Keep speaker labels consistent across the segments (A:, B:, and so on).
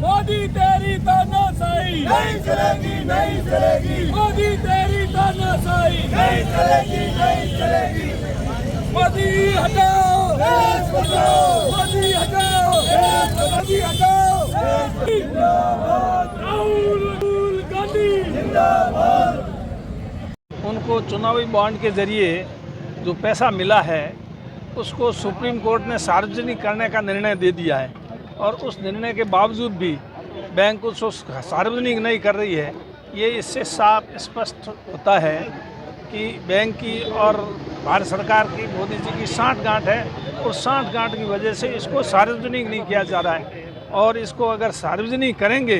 A: मोदी तेरी तानाशाही नहीं चलेगी, नहीं चलेगी। मोदी तेरी तानाशाही नहीं चलेगी, नहीं चलेगी। मोदी हटाओ, देश बचाओ। मोदी हटाओ, मोदी हटाओ। राहुल गांधी जिंदाबाद।
B: उनको चुनावी बॉन्ड के जरिए जो पैसा मिला है उसको सुप्रीम कोर्ट ने सार्वजनिक करने का निर्णय दे दिया है और उस निर्णय के बावजूद भी बैंक उसको सार्वजनिक नहीं कर रही है। ये इससे साफ स्पष्ट होता है कि बैंक की और भारत सरकार की, मोदी जी की सांठगांठ है। उस सांठगांठ की वजह से इसको सार्वजनिक नहीं किया जा रहा है और इसको अगर सार्वजनिक करेंगे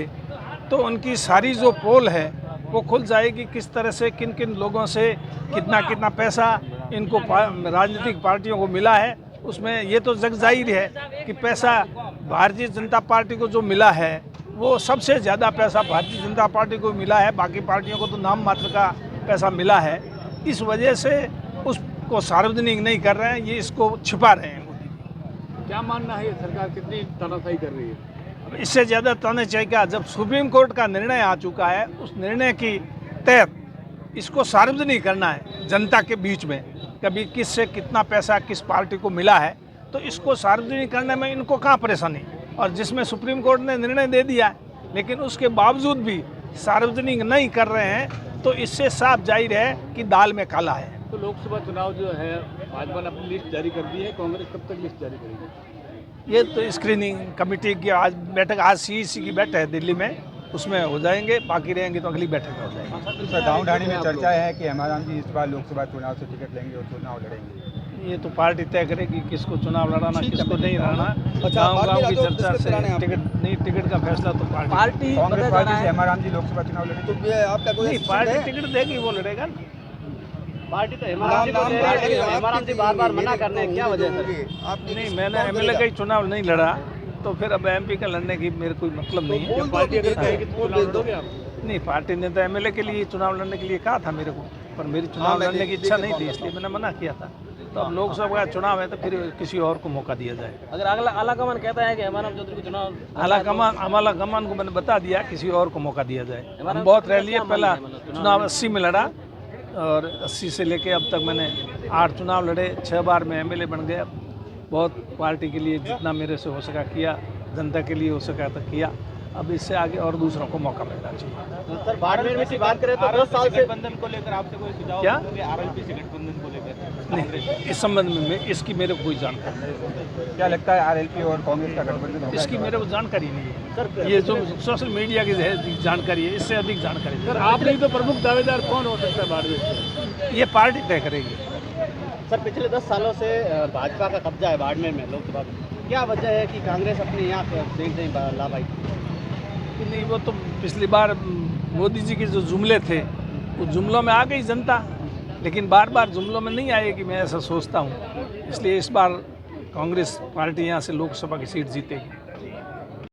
B: तो उनकी सारी जो पोल है वो खुल जाएगी, किस तरह से किन किन लोगों से कितना कितना पैसा इनको राजनीतिक पार्टियों को मिला है। उसमें ये तो जग जाहिर है कि पैसा भारतीय जनता पार्टी को जो मिला है वो सबसे ज़्यादा पैसा भारतीय जनता पार्टी को मिला है, बाकी पार्टियों को तो नाम मात्र का पैसा मिला है। इस वजह से उसको सार्वजनिक नहीं कर रहे हैं, ये इसको छिपा रहे हैं।
C: क्या मानना है, सरकार कितनी तानाशाही कर रही है?
B: इससे ज़्यादा तानाशाही क्या, जब सुप्रीम कोर्ट का निर्णय आ चुका है उस निर्णय की तहत इसको सार्वजनिक करना है जनता के बीच में, कभी किससे कितना पैसा किस पार्टी को मिला है, तो इसको सार्वजनिक करने में इनको कहाँ परेशानी। और जिसमें सुप्रीम कोर्ट ने निर्णय दे दिया है लेकिन उसके बावजूद भी सार्वजनिक नहीं कर रहे हैं, तो इससे साफ जाहिर है कि दाल में काला है।
C: तो लोकसभा चुनाव जो है भाजपा ने अपनी लिस्ट जारी कर दी है, कांग्रेस कब तक लिस्ट जारी करेगी?
B: ये तो स्क्रीनिंग कमेटी की आज बैठक, आज सीईसी की बैठक है दिल्ली में, उसमें हो जाएंगे, बाकी रहेंगे तो अगली बैठक में हो जाएंगे।
D: गाँव ढाणी में चर्चा है कि हेमाराम जी इस बार लोकसभा चुनाव से टिकट लेंगे और चुनाव लड़ेंगे।
B: ये तो पार्टी तय करेगी किसको चुनाव लड़ाना किसको नहीं लड़ाना। गाँव की चर्चा से टिकट का फैसला तो पार्टी
D: कांग्रेस पार्टी से हेमाराम जी लोकसभा चुनाव लड़ेंगे तो आपका कोई
B: पार्टी टिकट देगी, वो लड़ेगा।
E: पार्टी तो हेमाराम जी बार बार मना करने हैं, क्या वजह है?
B: नहीं, मैंने एमएलए का ही चुनाव नहीं लड़ा, तो फिर अब एमपी का लड़ने की मेरे कोई मतलब नहीं है।
C: पार्टी अगर कहेगी तो चुनाव लड़ोगे आप?
B: नहीं, पार्टी ने तो एमएलए के लिए चुनाव लड़ने के लिए कहा था मेरे को, पर मेरी चुनाव लड़ने की इच्छा नहीं थी, इसलिए मैंने मना किया था। तो अब लोकसभा का चुनाव है तो फिर किसी और को मौका दिया जाए।
E: अगर अगला आलाकमान कहता है कि हेमाराम चौधरी को चुनाव,
B: आलाकमान को मैंने बता दिया किसी और को मौका दिया जाए। हम बहुत रैली है, पहला चुनाव 80 में लड़ा और 80 से लेके अब तक मैंने 8 चुनाव लड़े, 6 बार मैं एमएलए बन गया। बहुत पार्टी के लिए जितना मेरे से हो सका किया, जनता के लिए हो सका तो किया। अब इससे आगे और दूसरों को मौका मिलना चाहिए।
E: सर बाड़मेर में की बात करें तो 10 साल से
C: गठबंधन को लेकर आपसे कोई सुझाव
B: क्या?
C: आरएलपी से गठबंधन को लेकर
B: नहीं, इस संबंध में इसकी मेरे को कोई जानकारी नहीं।
D: क्या लगता है आरएलपी और कांग्रेस का गठबंधन होगा?
B: इसकी मेरे को जानकारी नहीं है। ये जो सोशल मीडिया की जानकारी है, इससे अधिक जानकारी नहीं।
C: सर आपने तो प्रमुख दावेदार कौन हो सकता है बाड़मेर से?
B: ये पार्टी तय करेगी।
E: सर पिछले 10 सालों से भाजपा का कब्जा है बाड़मेर में लोकसभा में, क्या वजह है कि कांग्रेस अपने यहाँ सीट नहीं ला पाई?
B: नहीं, वो तो पिछली बार मोदी जी के जो जुमले थे उस जुमलों में आ गई जनता, लेकिन बार बार जुमलों में नहीं आएगी, मैं ऐसा सोचता हूँ। इसलिए इस बार कांग्रेस पार्टी यहाँ से लोकसभा की सीट जीतेगी।